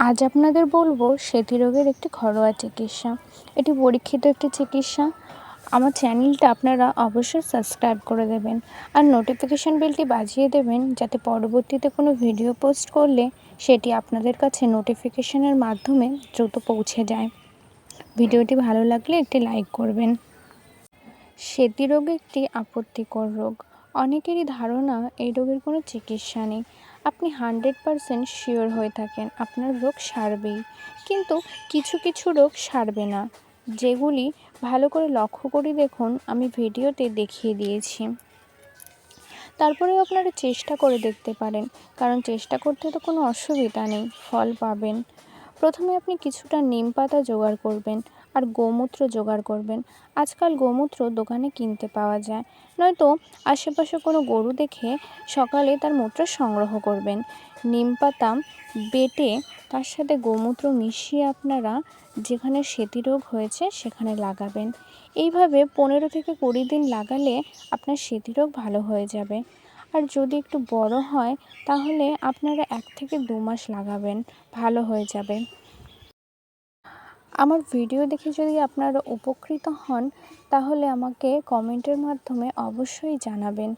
আজ আপনাদের বলবো সেতী রোগের একটি ঘরোয়া চিকিৎসা। এটি পরীক্ষিত একটি চিকিৎসা। আমার চ্যানেলটা আপনারা অবশ্যই সাবস্ক্রাইব করে দেবেন আর নোটিফিকেশান বেলটি বাজিয়ে দেবেন, যাতে পরবর্তীতে কোনো ভিডিও পোস্ট করলে সেটি আপনাদের কাছে নোটিফিকেশানের মাধ্যমে দ্রুত পৌঁছে যায়। ভিডিওটি ভালো লাগলে একটি লাইক করবেন। সেতী রোগ একটি আপত্তিকর রোগ। অনেকেরই ধারণা এই রোগের কোনো চিকিৎসা নেই। আপনি 100% শিওর হয়ে থাকেন আপনার রোগ সারবেই, কিন্তু কিছু কিছু রোগ সারবে না, যেগুলি ভালো করে লক্ষ্য করে দেখুন, আমি ভিডিওতে দেখিয়ে দিয়েছি। তারপরেও আপনারা চেষ্টা করে দেখতে পারেন, কারণ চেষ্টা করতে তো কোনো অসুবিধা নেই, ফল পাবেন। প্রথমে আপনি কিছুটা নিম পাতা জোগাড় করবেন আর গোমূত্র জোগাড় করবেন। আজকাল গোমূত্র দোকানে কিনতে পাওয়া যায়, নয়তো আশেপাশে কোনো গরু দেখে সকালে তার মূত্র সংগ্রহ করবেন। নিম পাতা বেটে তার সাথে গোমূত্র মিশিয়ে আপনারা যেখানে সেতী রোগ হয়েছে সেখানে লাগাবেন। এইভাবে 15 থেকে 20 দিন লাগালে আপনার সেতী রোগ ভালো হয়ে যাবে। আর যদি একটু বড় হয় তাহলে আপনারা 1 থেকে 2 মাস লাগাবেন, ভালো হয়ে যাবে। আমার ভিডিও দেখে যদি আপনারা উপকৃত হন, তাহলে আমাকে কমেন্টের মাধ্যমে অবশ্যই জানাবেন।